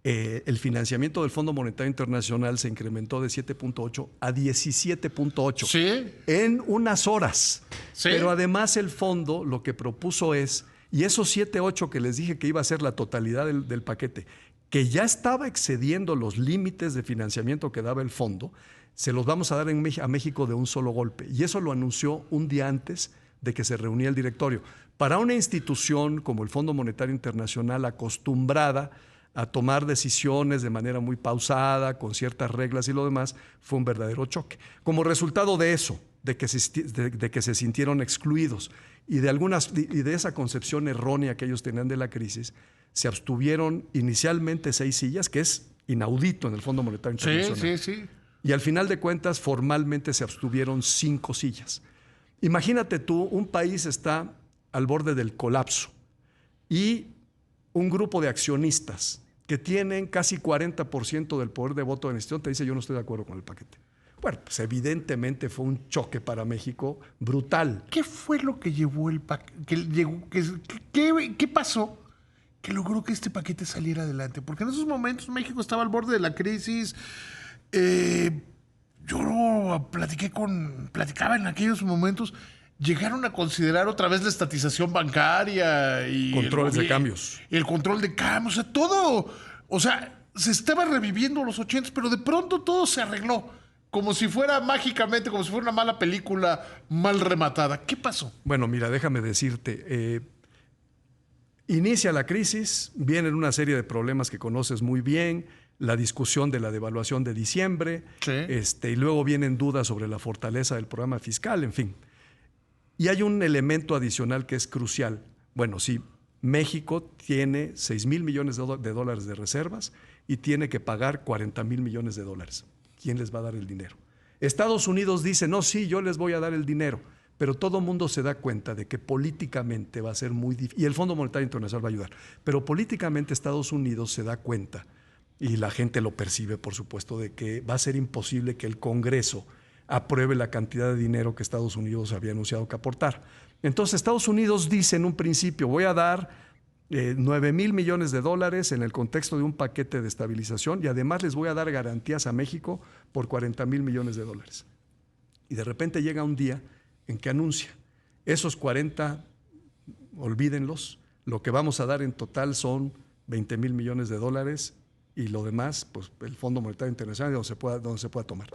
[SPEAKER 2] el financiamiento del Fondo Monetario Internacional se incrementó de 7.8 a 17.8
[SPEAKER 1] ¿Sí?
[SPEAKER 2] en unas horas.
[SPEAKER 1] ¿Sí?
[SPEAKER 2] Pero además el fondo lo que propuso es, y esos 7.8 que les dije que iba a ser la totalidad del paquete, que ya estaba excediendo los límites de financiamiento que daba el fondo, se los vamos a dar a México de un solo golpe. Y eso lo anunció un día antes de que se reunía el directorio. Para una institución como el Fondo Monetario Internacional, acostumbrada a tomar decisiones de manera muy pausada, con ciertas reglas y lo demás, fue un verdadero choque. Como resultado de eso, de que se sintieron excluidos y de esa concepción errónea que ellos tenían de la crisis, se abstuvieron inicialmente 6 sillas, que es inaudito en el Fondo Monetario Internacional.
[SPEAKER 1] Sí.
[SPEAKER 2] Y al final de cuentas, formalmente se abstuvieron 5 sillas. Imagínate tú, un país está al borde del colapso y un grupo de accionistas que tienen casi 40% del poder de voto de la institución te dice: yo no estoy de acuerdo con el paquete. Bueno, pues evidentemente fue un choque para México brutal.
[SPEAKER 1] ¿Qué fue lo que llevó el paquete? ¿Qué pasó que logró que este paquete saliera adelante? Porque en esos momentos México estaba al borde de la crisis. Yo platicaba en aquellos momentos, llegaron a considerar otra vez la estatización bancaria y
[SPEAKER 2] controles de cambios.
[SPEAKER 1] El control de cambios, o sea, todo. O sea, se estaba reviviendo los 80s, pero de pronto todo se arregló. Como si fuera mágicamente, como si fuera una mala película mal rematada. ¿Qué pasó?
[SPEAKER 2] Bueno, mira, déjame decirte. Inicia la crisis, vienen una serie de problemas que conoces muy bien, la discusión de la devaluación de diciembre, y luego vienen dudas sobre la fortaleza del programa fiscal, en fin. Y hay un elemento adicional que es crucial. Bueno, sí, México tiene $6,000 millones de reservas y tiene que pagar $40,000 millones. ¿Quién les va a dar el dinero? Estados Unidos dice: no, sí, yo les voy a dar el dinero. Pero todo el mundo se da cuenta de que políticamente va a ser muy difícil, y el Fondo Monetario Internacional va a ayudar, pero políticamente Estados Unidos se da cuenta, y la gente lo percibe, por supuesto, de que va a ser imposible que el Congreso apruebe la cantidad de dinero que Estados Unidos había anunciado que aportar. Entonces Estados Unidos dice en un principio: voy a dar $9,000 millones en el contexto de un paquete de estabilización, y además les voy a dar garantías a México por $40,000 millones. Y de repente llega un día en que anuncia, Esos 40, olvídenlos. Lo que vamos a dar en total son 20,000 millones de dólares y lo demás, pues el Fondo Monetario Internacional, donde se pueda tomar.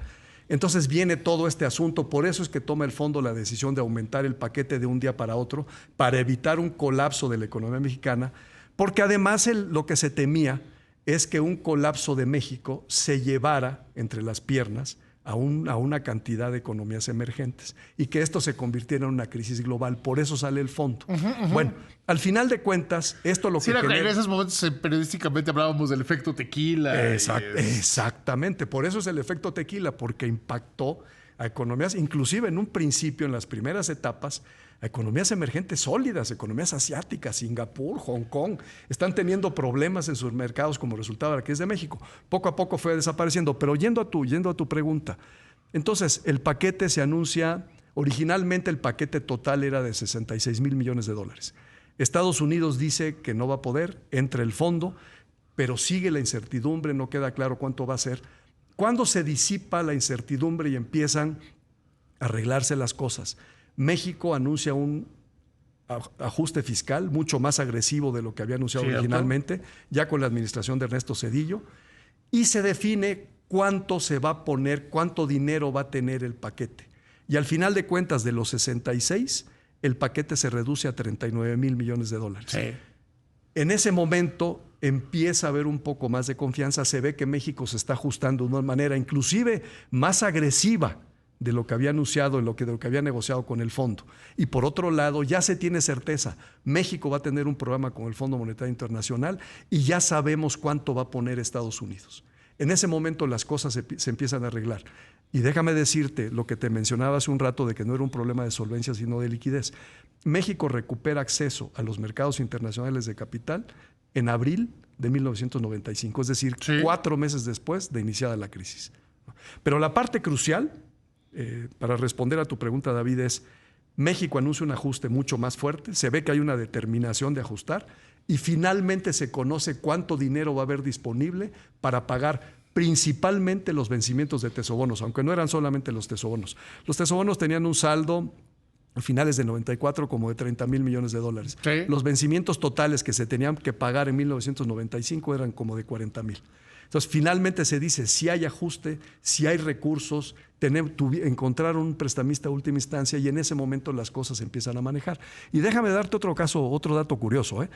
[SPEAKER 2] Entonces viene todo este asunto, por eso es que toma el fondo la decisión de aumentar el paquete de un día para otro, para evitar un colapso de la economía mexicana, porque además lo que se temía es que un colapso de México se llevara entre las piernas a una cantidad de economías emergentes y que esto se convirtiera en una crisis global. Por eso sale el fondo. Bueno, al final de cuentas, esto lo que genera...
[SPEAKER 1] En esos momentos periodísticamente hablábamos del efecto tequila.
[SPEAKER 2] Exactamente, por eso es el efecto tequila, porque impactó a economías, inclusive en un principio, en las primeras etapas, a economías emergentes sólidas, economías asiáticas, Singapur, Hong Kong, están teniendo problemas en sus mercados como resultado de la crisis de México. Poco a poco fue desapareciendo, pero yendo a tu pregunta. Entonces, el paquete se anuncia, originalmente el paquete total era de 66,000 millones de dólares. Estados Unidos dice que no va a poder, entra el fondo, pero sigue la incertidumbre, no queda claro cuánto va a ser. ¿Cuándo se disipa la incertidumbre y empiezan a arreglarse las cosas? México anuncia un ajuste fiscal mucho más agresivo de lo que había anunciado originalmente, ya con la administración de Ernesto Zedillo, y se define cuánto se va a poner, cuánto dinero va a tener el paquete. Y al final de cuentas, de los 66, el paquete se reduce a 39,000 millones de dólares.
[SPEAKER 1] Sí.
[SPEAKER 2] En ese momento empieza a haber un poco más de confianza, se ve que México se está ajustando de una manera inclusive más agresiva de lo que había anunciado, de lo que había negociado con el fondo. Y por otro lado, ya se tiene certeza, México va a tener un programa con el Fondo Monetario Internacional y ya sabemos cuánto va a poner Estados Unidos. En ese momento las cosas se empiezan a arreglar. Y déjame decirte lo que te mencionaba hace un rato de que no era un problema de solvencia, sino de liquidez. México recupera acceso a los mercados internacionales de capital en abril de 1995, es decir, 4 meses después de iniciada la crisis. Pero la parte crucial, para responder a tu pregunta, David, es México anuncia un ajuste mucho más fuerte, se ve que hay una determinación de ajustar y finalmente se conoce cuánto dinero va a haber disponible para pagar principalmente los vencimientos de tesobonos, aunque no eran solamente los tesobonos. Los tesobonos tenían un saldo a finales de 94 como de 30,000 millones de dólares. Sí. Los vencimientos totales que se tenían que pagar en 1995 eran como de 40,000. Entonces, finalmente se dice si hay ajuste, si hay recursos, encontrar un prestamista a última instancia y en ese momento las cosas se empiezan a manejar. Y déjame darte otro dato curioso.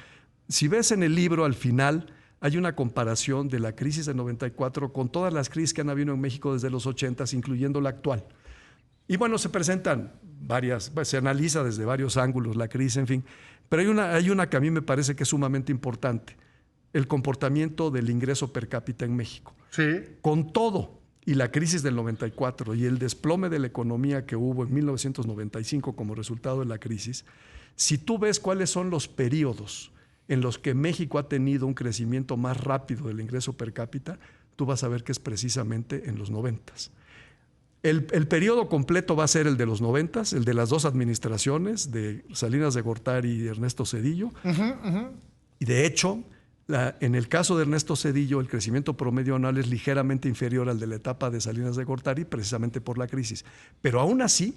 [SPEAKER 2] Si ves en el libro al final, hay una comparación de la crisis de 94 con todas las crisis que han habido en México desde los 80, incluyendo la actual. Y bueno, se presentan varias, se analiza desde varios ángulos la crisis, en fin. Pero hay una que a mí me parece que es sumamente importante. El comportamiento del ingreso per cápita en México. Sí. Con todo, y la crisis del 94 y el desplome de la economía que hubo en 1995 como resultado de la crisis, si tú ves cuáles son los periodos en los que México ha tenido un crecimiento más rápido del ingreso per cápita, tú vas a ver que es precisamente en los 90s. El periodo completo va a ser el de los 90s, el de las dos administraciones, de Salinas de Gortari y Ernesto Zedillo. Y de hecho, en el caso de Ernesto Zedillo, el crecimiento promedio anual es ligeramente inferior al de la etapa de Salinas de Gortari, precisamente por la crisis. Pero aún así,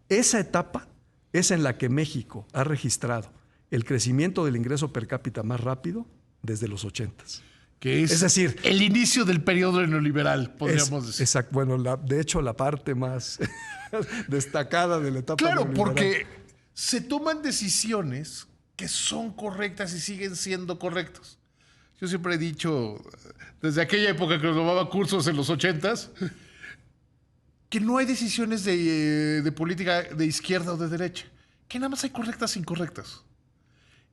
[SPEAKER 2] esa etapa es en la que México ha registrado el crecimiento del ingreso per cápita más rápido desde los 80s.
[SPEAKER 1] Que es decir, el inicio del periodo neoliberal, podríamos decir.
[SPEAKER 2] Exacto. Bueno, de hecho, la parte más destacada de la etapa neoliberal.
[SPEAKER 1] Claro, porque se toman decisiones que son correctas y siguen siendo correctas. Yo siempre he dicho, desde aquella época que nos tomaba cursos en los 80s, que no hay decisiones de política de izquierda o de derecha, que nada más hay correctas e incorrectas.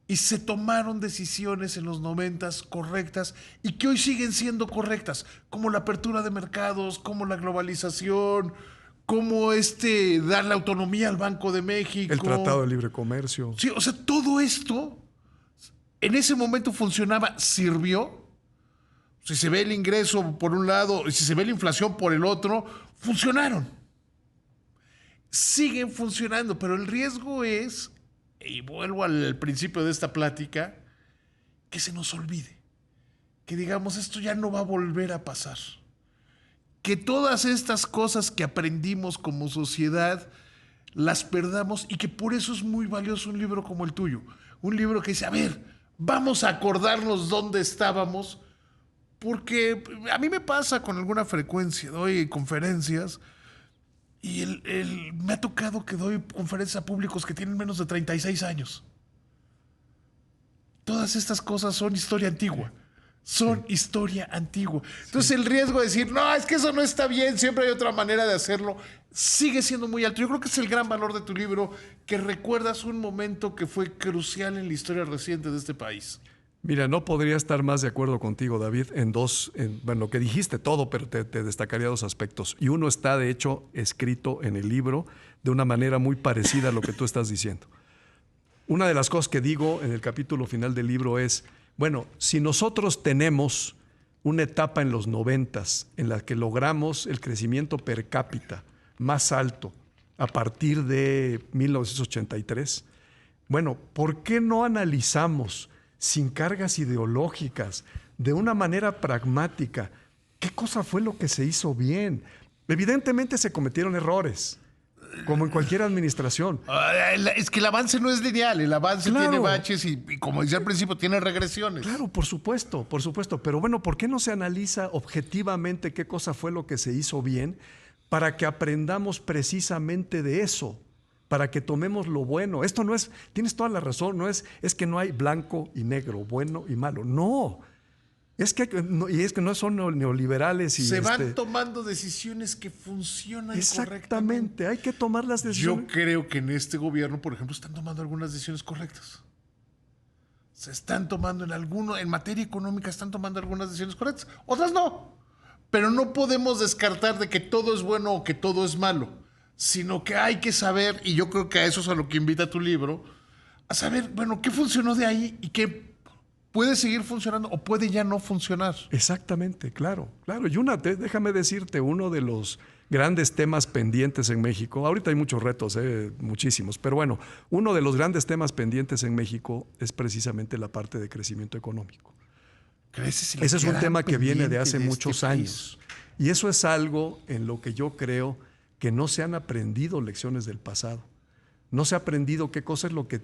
[SPEAKER 1] Y se tomaron decisiones en los 90s correctas y que hoy siguen siendo correctas, como la apertura de mercados, como la globalización, como dar la autonomía al Banco de México.
[SPEAKER 2] El Tratado de Libre Comercio.
[SPEAKER 1] Sí, o sea, todo esto en ese momento funcionaba, sirvió. Si se ve el ingreso por un lado y si se ve la inflación por el otro, funcionaron. Siguen funcionando, pero el riesgo es, y vuelvo al principio de esta plática, que se nos olvide. Que digamos, esto ya no va a volver a pasar. Que todas estas cosas que aprendimos como sociedad las perdamos y que por eso es muy valioso un libro como el tuyo. Un libro que dice, a ver, vamos a acordarnos dónde estábamos, porque a mí me pasa con alguna frecuencia, doy conferencias y me ha tocado que doy conferencias a públicos que tienen menos de 36 años. Todas estas cosas son historia antigua. Son historia antigua. Entonces el riesgo de decir, no, es que eso no está bien, siempre hay otra manera de hacerlo, sigue siendo muy alto. Yo creo que es el gran valor de tu libro, que recuerdas un momento que fue crucial en la historia reciente de este país.
[SPEAKER 2] Mira, no podría estar más de acuerdo contigo, David, bueno, lo que dijiste todo, pero te destacaría dos aspectos. Y uno está, de hecho, escrito en el libro de una manera muy parecida a lo que tú estás diciendo. Una de las cosas que digo en el capítulo final del libro es, bueno, si nosotros tenemos una etapa en los 90s en la que logramos el crecimiento per cápita más alto a partir de 1983, bueno, ¿por qué no analizamos sin cargas ideológicas, de una manera pragmática, qué cosa fue lo que se hizo bien? Evidentemente se cometieron errores, como en cualquier administración.
[SPEAKER 1] Es que el avance no es lineal, el avance tiene baches y como decía al principio, tiene regresiones.
[SPEAKER 2] Claro, por supuesto. Pero bueno, ¿por qué no se analiza objetivamente qué cosa fue lo que se hizo bien para que aprendamos precisamente de eso? Para que tomemos lo bueno. Esto no es, tienes toda la razón, no es que no hay blanco y negro, bueno y malo. No. Es que no son neoliberales. Y
[SPEAKER 1] se van tomando decisiones que funcionan
[SPEAKER 2] exactamente, hay que tomar las decisiones.
[SPEAKER 1] Yo creo que en este gobierno, por ejemplo, están tomando algunas decisiones correctas. Se están tomando en materia económica, están tomando algunas decisiones correctas. Otras no. Pero no podemos descartar de que todo es bueno o que todo es malo, sino que hay que saber, y yo creo que a eso es a lo que invita tu libro, a saber, bueno, qué funcionó de ahí y qué puede seguir funcionando o puede ya no funcionar.
[SPEAKER 2] Exactamente, claro. Y déjame decirte, uno de los grandes temas pendientes en México, ahorita hay muchos retos, muchísimos, pero bueno, uno de los grandes temas pendientes en México es precisamente la parte de crecimiento económico. Ese es un tema que viene de hace muchos años. Y eso es algo en lo que yo creo que no se han aprendido lecciones del pasado. No se ha aprendido qué cosa es lo que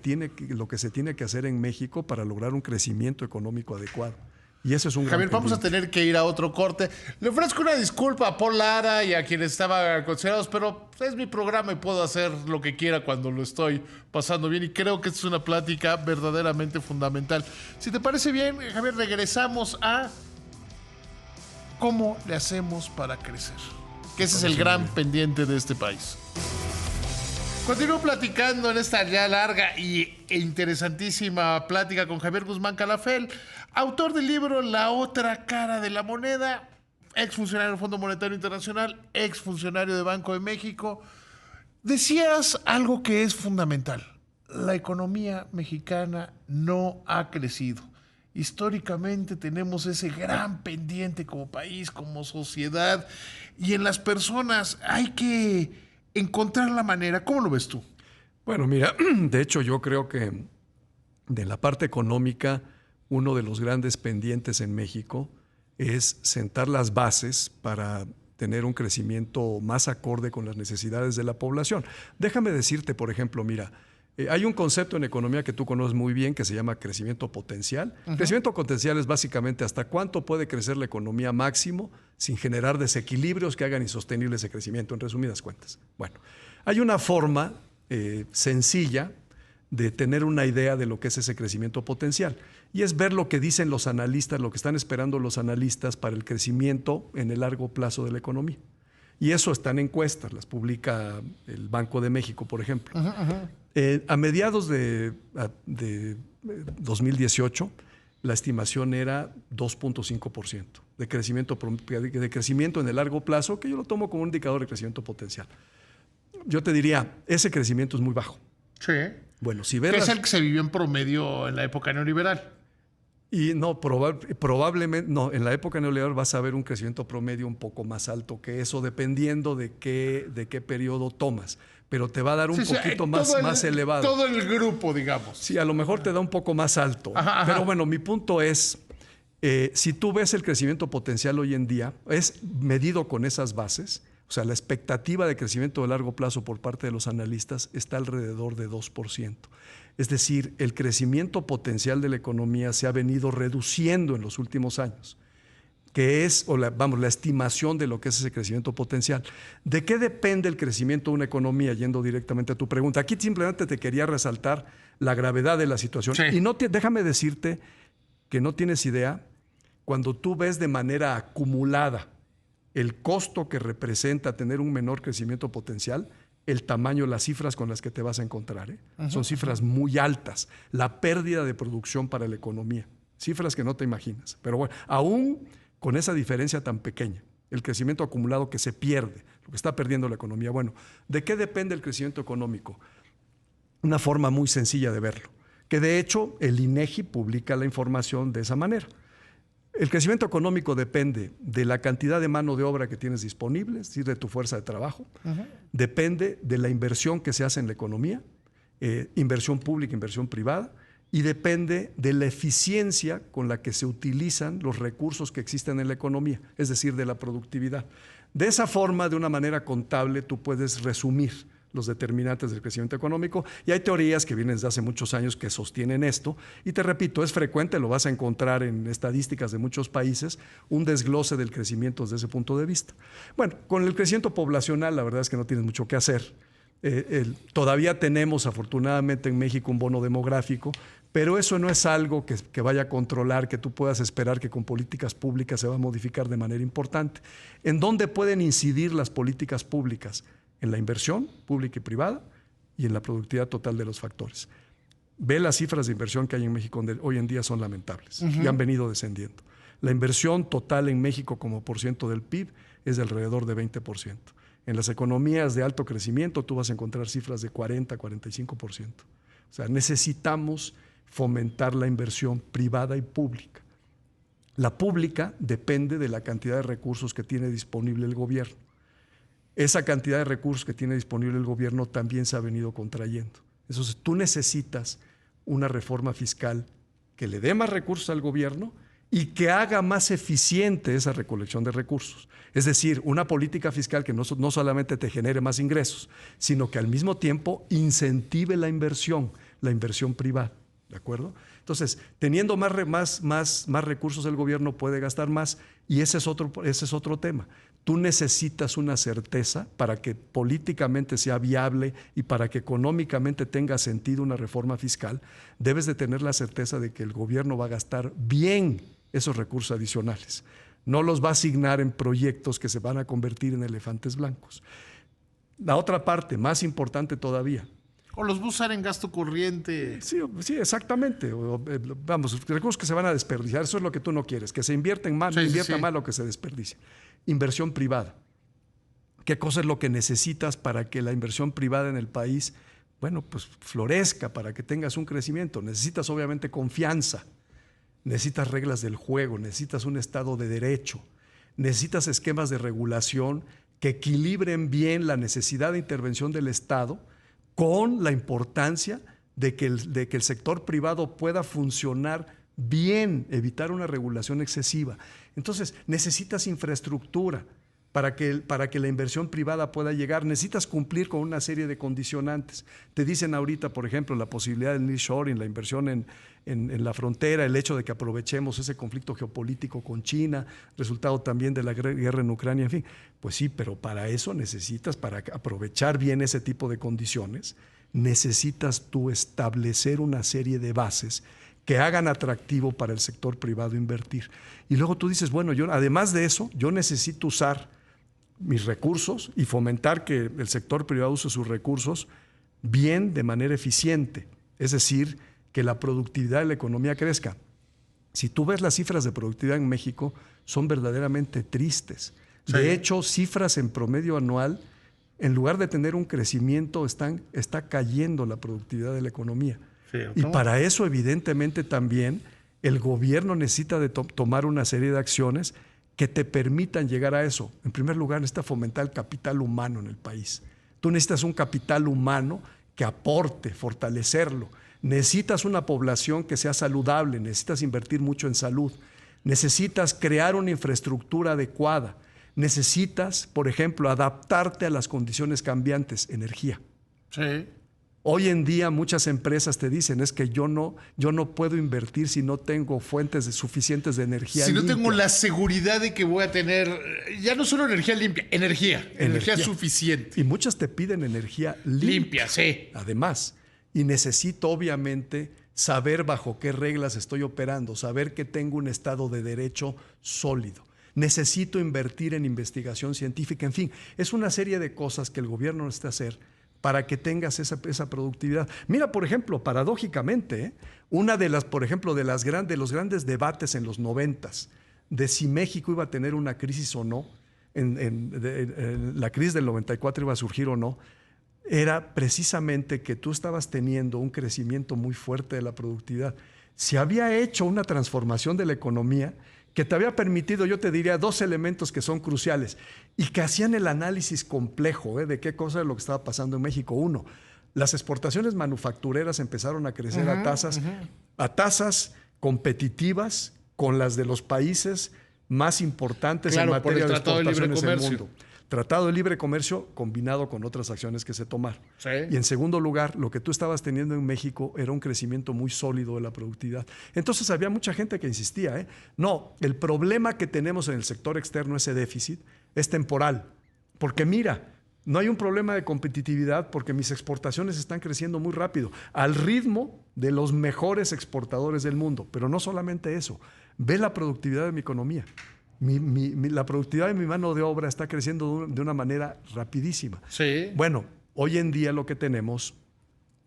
[SPEAKER 2] se tiene que hacer en México para lograr un crecimiento económico adecuado. Y eso es un
[SPEAKER 1] Javier, vamos a tener que ir a otro corte. Le ofrezco una disculpa a Paul Lara y a quienes estaban considerados, pero es mi programa y puedo hacer lo que quiera cuando lo estoy pasando bien. Y creo que esta es una plática verdaderamente fundamental. Si te parece bien, Javier, regresamos a cómo le hacemos para crecer. Que ese es el gran pendiente de este país. Continúo platicando en esta ya larga e interesantísima plática con Javier Guzmán Calafel, autor del libro La otra cara de la moneda, exfuncionario del Fondo Monetario Internacional, exfuncionario de Banco de México. Decías algo que es fundamental. La economía mexicana no ha crecido. Históricamente tenemos ese gran pendiente como país, como sociedad, y en las personas hay que encontrar la manera. ¿Cómo lo ves tú?
[SPEAKER 2] Bueno, mira, de hecho yo creo que de la parte económica, uno de los grandes pendientes en México es sentar las bases para tener un crecimiento más acorde con las necesidades de la población. Déjame decirte, por ejemplo, mira, hay un concepto en economía que tú conoces muy bien que se llama crecimiento potencial. Uh-huh. Crecimiento potencial es básicamente hasta cuánto puede crecer la economía máximo sin generar desequilibrios que hagan insostenible ese crecimiento, en resumidas cuentas. Bueno, hay una forma sencilla de tener una idea de lo que es ese crecimiento potencial y es ver lo que dicen los analistas, lo que están esperando los analistas para el crecimiento en el largo plazo de la economía. Y eso está en encuestas, las publica el Banco de México, por ejemplo. Uh-huh, uh-huh. A mediados de 2018, la estimación era 2.5% de crecimiento en el largo plazo, que yo lo tomo como un indicador de crecimiento potencial. Yo te diría, ese crecimiento es muy bajo.
[SPEAKER 1] Sí.
[SPEAKER 2] Bueno, si ves
[SPEAKER 1] es el que se vivió en promedio en la época neoliberal.
[SPEAKER 2] Y no, probablemente, no, en la época neoliberal vas a ver un crecimiento promedio un poco más alto que eso, dependiendo de qué periodo tomas. Pero te va a dar un poquito más elevado.
[SPEAKER 1] Todo el grupo, digamos.
[SPEAKER 2] Sí, a lo mejor te da un poco más alto. Ajá. Pero bueno, mi punto es, si tú ves el crecimiento potencial hoy en día, es medido con esas bases, O sea, la expectativa de crecimiento de largo plazo por parte de los analistas está alrededor de 2%. Es decir, el crecimiento potencial de la economía se ha venido reduciendo en los últimos años, que es, la estimación de lo que es ese crecimiento potencial. ¿De qué depende el crecimiento de una economía? Yendo directamente a tu pregunta. Aquí simplemente te quería resaltar la gravedad de la situación.
[SPEAKER 1] Sí.
[SPEAKER 2] Y déjame decirte que no tienes idea, cuando tú ves de manera acumulada el costo que representa tener un menor crecimiento potencial, el tamaño, las cifras con las que te vas a encontrar, son cifras muy altas. La pérdida de producción para la economía, cifras que no te imaginas. Pero bueno, aún con esa diferencia tan pequeña, el crecimiento acumulado que se pierde, lo que está perdiendo la economía. Bueno, ¿de qué depende el crecimiento económico? Una forma muy sencilla de verlo, que de hecho el INEGI publica la información de esa manera. El crecimiento económico depende de la cantidad de mano de obra que tienes disponible, es decir, de tu fuerza de trabajo. Depende de la inversión que se hace en la economía, inversión pública, inversión privada, y depende de la eficiencia con la que se utilizan los recursos que existen en la economía, es decir, de la productividad. De esa forma, de una manera contable, tú puedes resumir los determinantes del crecimiento económico, y hay teorías que vienen desde hace muchos años que sostienen esto, y te repito, es frecuente, lo vas a encontrar en estadísticas de muchos países, un desglose del crecimiento desde ese punto de vista. Bueno, con el crecimiento poblacional la verdad es que no tienes mucho que hacer. Todavía tenemos afortunadamente en México un bono demográfico, pero eso no es algo que vaya a controlar, que tú puedas esperar que con políticas públicas se va a modificar de manera importante. ¿En dónde pueden incidir las políticas públicas? En la inversión pública y privada y en la productividad total de los factores. Ve las cifras de inversión que hay en México, donde hoy en día son lamentables y han venido descendiendo. La inversión total en México como porciento del PIB es de alrededor de 20%. En las economías de alto crecimiento tú vas a encontrar cifras de 40, 45%. O sea, necesitamos fomentar la inversión privada y pública. La pública depende de la cantidad de recursos que tiene disponible el gobierno. Esa cantidad de recursos que tiene disponible el gobierno también se ha venido contrayendo. Entonces, tú necesitas una reforma fiscal que le dé más recursos al gobierno y que haga más eficiente esa recolección de recursos. Es decir, una política fiscal que no solamente te genere más ingresos, sino que al mismo tiempo incentive la inversión privada. ¿De acuerdo? Entonces, teniendo más recursos el gobierno puede gastar más, y ese es otro tema. Tú necesitas una certeza para que políticamente sea viable y para que económicamente tenga sentido una reforma fiscal. Debes de tener la certeza de que el gobierno va a gastar bien esos recursos adicionales. No los va a asignar en proyectos que se van a convertir en elefantes blancos. La otra parte, más importante todavía.
[SPEAKER 1] O los va a usar en gasto corriente.
[SPEAKER 2] Sí, exactamente. Vamos, recursos que se van a desperdiciar, eso es lo que tú no quieres, que se invierten más, más lo que se desperdicia. Inversión privada. ¿Qué cosa es lo que necesitas para que la inversión privada en el país, pues florezca, para que tengas un crecimiento? Necesitas obviamente confianza, necesitas reglas del juego, necesitas un Estado de Derecho, necesitas esquemas de regulación que equilibren bien la necesidad de intervención del Estado con la importancia de que el sector privado pueda funcionar bien, evitar una regulación excesiva. Entonces, necesitas infraestructura para que la inversión privada pueda llegar. Necesitas cumplir con una serie de condicionantes. Te dicen ahorita, por ejemplo, la posibilidad del nearshoring, la inversión en la frontera, el hecho de que aprovechemos ese conflicto geopolítico con China, resultado también de la guerra en Ucrania, en fin. Pues sí, pero para eso necesitas, para aprovechar bien ese tipo de condiciones, necesitas tú establecer una serie de bases que hagan atractivo para el sector privado invertir. Y luego tú dices, bueno, además de eso, yo necesito usar mis recursos y fomentar que el sector privado use sus recursos bien, de manera eficiente. Es decir, que la productividad de la economía crezca. Si tú ves las cifras de productividad en México, son verdaderamente tristes. Sí. De hecho, cifras en promedio anual, en lugar de tener un crecimiento, está cayendo la productividad de la economía. Y para eso, evidentemente, también el gobierno necesita de tomar una serie de acciones que te permitan llegar a eso. En primer lugar, necesita fomentar el capital humano en el país. Tú necesitas un capital humano que aporte, fortalecerlo. Necesitas una población que sea saludable, necesitas invertir mucho en salud. Necesitas crear una infraestructura adecuada. Necesitas, por ejemplo, adaptarte a las condiciones cambiantes, energía.
[SPEAKER 1] Sí.
[SPEAKER 2] Hoy en día muchas empresas te dicen es que yo no puedo invertir si no tengo fuentes suficientes de energía
[SPEAKER 1] si
[SPEAKER 2] limpia.
[SPEAKER 1] no tengo la seguridad de que voy a tener, ya no solo energía limpia, energía suficiente.
[SPEAKER 2] Y muchas te piden energía limpia.
[SPEAKER 1] Sí.
[SPEAKER 2] Además, y necesito obviamente saber bajo qué reglas estoy operando, saber que tengo un Estado de Derecho sólido. Necesito invertir en investigación científica, en fin, es una serie de cosas que el gobierno necesita hacer para que tengas esa productividad. Mira, por ejemplo, paradójicamente, una de las, por ejemplo, de los grandes debates en los 90s, de si México iba a tener una crisis o no, la crisis del 94 iba a surgir o no, era precisamente que tú estabas teniendo un crecimiento muy fuerte de la productividad. Se había hecho una transformación de la economía que te había permitido, yo te diría, 2 elementos que son cruciales y que hacían el análisis complejo de qué cosa es lo que estaba pasando en México. Uno, las exportaciones manufactureras empezaron a crecer a tasas competitivas con las de los países más importantes en materia de exportaciones en el mundo. Tratado de Libre Comercio combinado con otras acciones que se tomaron.
[SPEAKER 1] Sí.
[SPEAKER 2] Y en segundo lugar, lo que tú estabas teniendo en México era un crecimiento muy sólido de la productividad. Entonces había mucha gente que insistía, no, el problema que tenemos en el sector externo, ese déficit, es temporal. Porque mira, no hay un problema de competitividad porque mis exportaciones están creciendo muy rápido, al ritmo de los mejores exportadores del mundo. Pero no solamente eso, ve la productividad de mi economía. La productividad de mi mano de obra está creciendo de una manera rapidísima.
[SPEAKER 1] Sí.
[SPEAKER 2] Bueno, hoy en día lo que tenemos,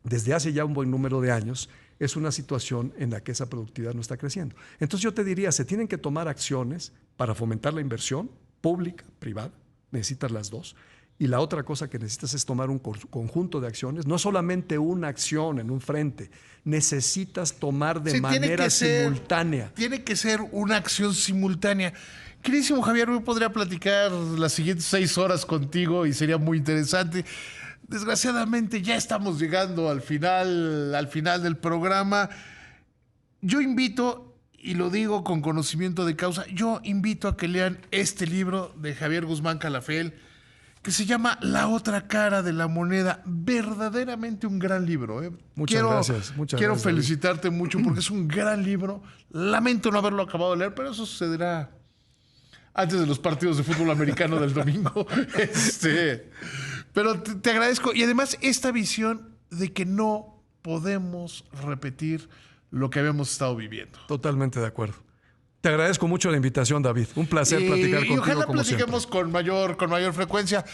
[SPEAKER 2] desde hace ya un buen número de años, es una situación en la que esa productividad no está creciendo. Entonces yo te diría, se tienen que tomar acciones para fomentar la inversión pública, privada, necesitas las dos. Y la otra cosa que necesitas es tomar un conjunto de acciones, no solamente una acción en un frente, necesitas tomar de manera simultánea.
[SPEAKER 1] Tiene que ser una acción simultánea. Queridísimo Javier, me podría platicar las siguientes 6 horas contigo y sería muy interesante. Desgraciadamente ya estamos llegando al final del programa. Yo invito, y lo digo con conocimiento de causa, yo invito a que lean este libro de Javier Guzmán Calafel, que se llama La otra cara de la moneda. Verdaderamente un gran libro.
[SPEAKER 2] Muchas gracias.
[SPEAKER 1] Quiero felicitarte mucho porque es un gran libro. Lamento no haberlo acabado de leer, pero eso sucederá antes de los partidos de fútbol americano del domingo. Pero te agradezco. Y además esta visión de que no podemos repetir lo que habíamos estado viviendo.
[SPEAKER 2] Totalmente de acuerdo. Te agradezco mucho la invitación, David. Un placer platicar contigo.
[SPEAKER 1] Y ojalá
[SPEAKER 2] como
[SPEAKER 1] platiquemos
[SPEAKER 2] siempre.
[SPEAKER 1] con mayor frecuencia.